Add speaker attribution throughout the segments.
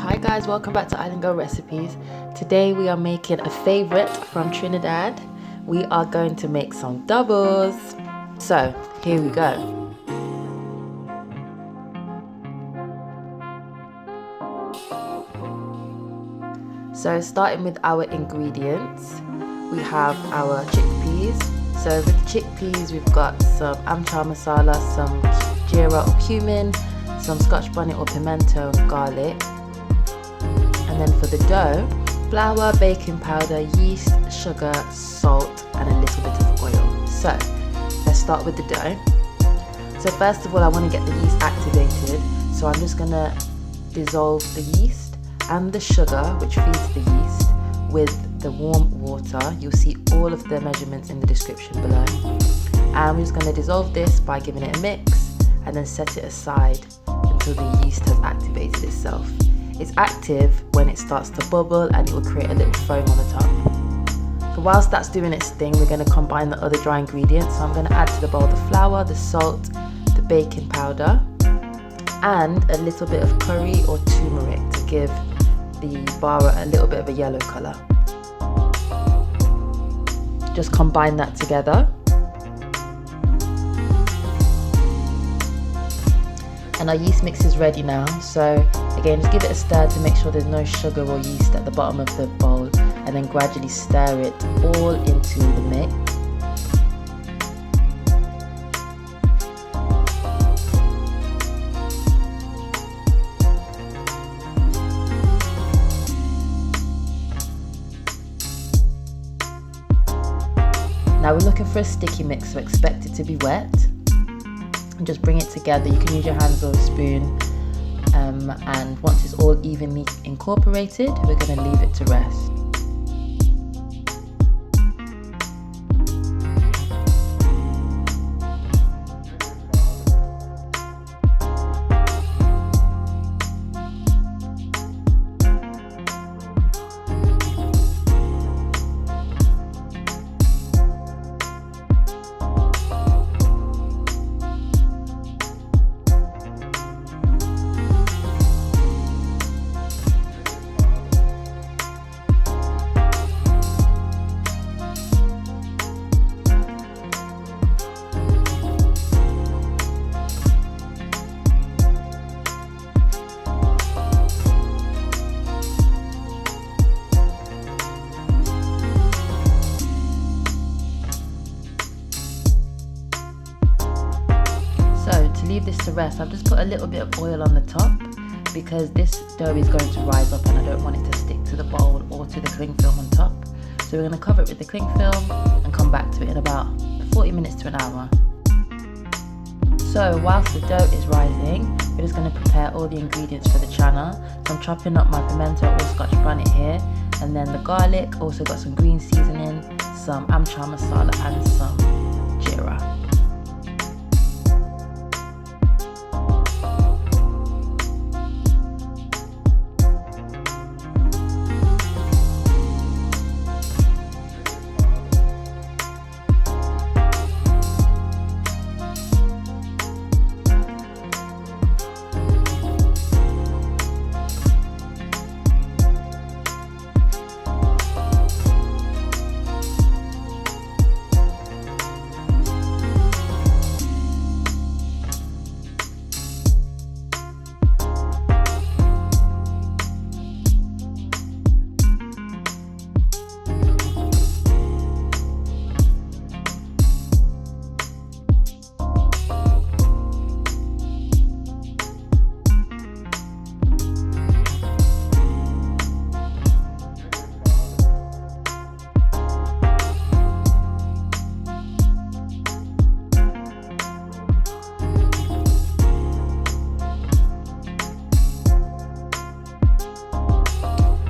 Speaker 1: Hi guys, welcome back to Island Girl Recipes. Today we are making a favorite from Trinidad. We are going to make some doubles. So here we go. So starting with our ingredients, we have our chickpeas. So with the chickpeas we've got some amchar masala, some geera or cumin, some scotch bonnet or pimento and garlic. And then for the dough, flour, baking powder, yeast, sugar, salt and a little bit of oil. So let's start with the dough. So first of all, I want to get the yeast activated. So I'm just going to dissolve the yeast and the sugar, which feeds the yeast, with the warm water. You'll see all of the measurements in the description below. And I'm just going to dissolve this by giving it a mix and then set it aside until the yeast has activated itself. It's active when it starts to bubble and it will create a little foam on the top. So whilst that's doing its thing, we're going to combine the other dry ingredients. So I'm going to add to the bowl the flour, the salt, the baking powder and a little bit of curry or turmeric to give the bara a little bit of a yellow colour. Just combine that together. And our yeast mix is ready now, so again just give it a stir to make sure there's no sugar or yeast at the bottom of the bowl, and then gradually stir it all into the mix. Now we're looking for a sticky mix, so expect it to be wet. And just bring it together. You can use your hands or a spoon, and once it's all evenly incorporated, we're going to leave it to rest. Leave this to rest. I've just put a little bit of oil on the top because this dough is going to rise up and I don't want it to stick to the bowl or to the cling film on top. So we're going to cover it with the cling film and come back to it in about 40 minutes to an hour. So whilst the dough is rising, we're just going to prepare all the ingredients for the chana. So I'm chopping up my pimento or scotch bonnet here, and then the garlic, also got some green seasoning, some amchar masala and some geera.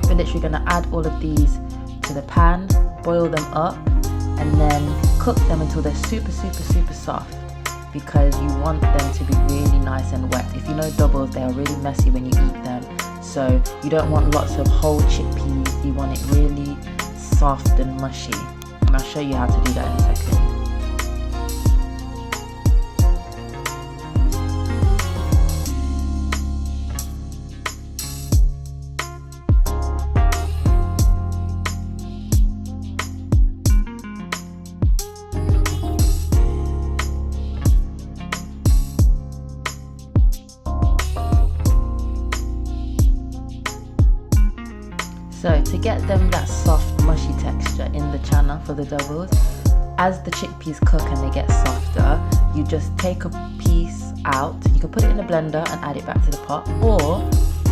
Speaker 1: Literally going to add all of these to the pan, boil them up and then cook them until they're super soft, because you want them to be really nice and wet. If you know doubles, they are really messy when you eat them, so you don't want lots of whole chickpeas. You want it really soft and mushy, and I'll show you how to do that in a second. So to get them that soft mushy texture in the chana for the doubles, as the chickpeas cook and they get softer, you just take a piece out. You can put it in a blender and add it back to the pot, or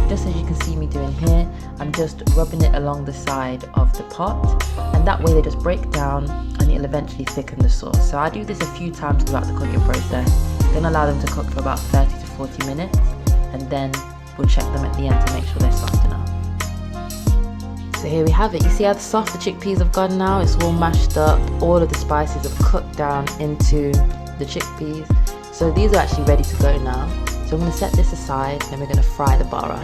Speaker 1: just as you can see me doing here, I'm just rubbing it along the side of the pot, and that way they just break down and it'll eventually thicken the sauce. So I do this a few times throughout the cooking process, then allow them to cook for about 30 to 40 minutes, and then we'll check them at the end to make sure they're soft enough. So here we have it. You see how soft the chickpeas have gone now? It's all mashed up. All of the spices have cooked down into the chickpeas. So these are actually ready to go now. So I'm going to set this aside, then we're going to fry the bara.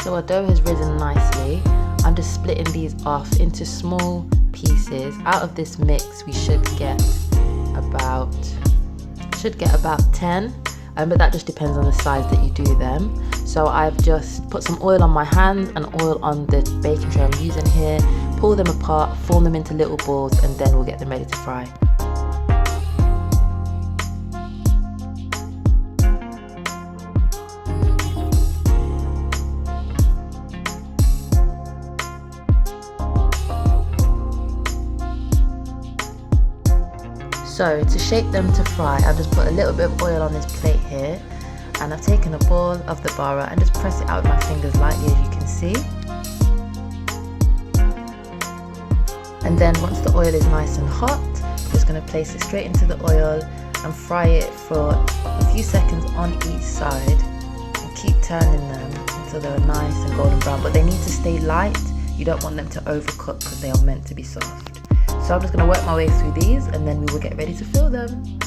Speaker 1: So our dough has risen nicely. I'm just splitting these off into small pieces. Out of this mix we should get about 10. But that just depends on the size that you do them. So I've just put some oil on my hands and oil on the baking tray I'm using here, pull them apart, form them into little balls, and then we'll get them ready to fry. So to shape them to fry, I've just put a little bit of oil on this plate here, and I've taken a ball of the bara and just press it out with my fingers lightly, as you can see. And then once the oil is nice and hot, I'm just going to place it straight into the oil and fry it for a few seconds on each side, and keep turning them until they're nice and golden brown, but they need to stay light. You don't want them to overcook because they are meant to be soft. So I'm just going to work my way through these, and then we will get ready to fill them.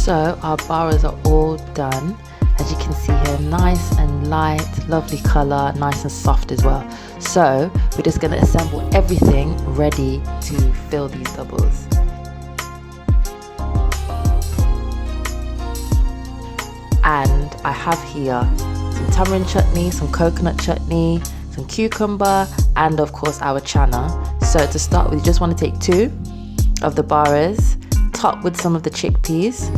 Speaker 1: So our baras are all done. As you can see here, nice and light, lovely colour, nice and soft as well. So we're just going to assemble everything ready to fill these doubles. And I have here some tamarind chutney, some coconut chutney, some cucumber, and of course our chana. So to start with, you just want to take 2 of the baras, top with some of the chickpeas,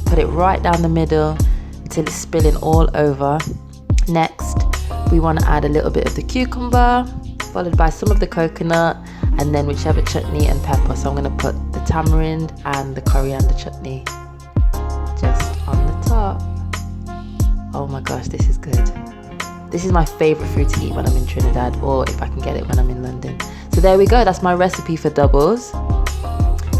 Speaker 1: put it right down the middle until it's spilling all over. Next, we want to add a little bit of the cucumber, followed by some of the coconut, and then whichever chutney and pepper. So I'm going to put the tamarind and the coriander chutney just on the top. Oh my gosh, this is good. This is my favorite food to eat when I'm in Trinidad, or if I can get it when I'm in London. So there we go, that's my recipe for doubles.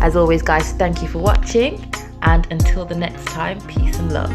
Speaker 1: As always guys, thank you for watching, and until the next time, peace and love.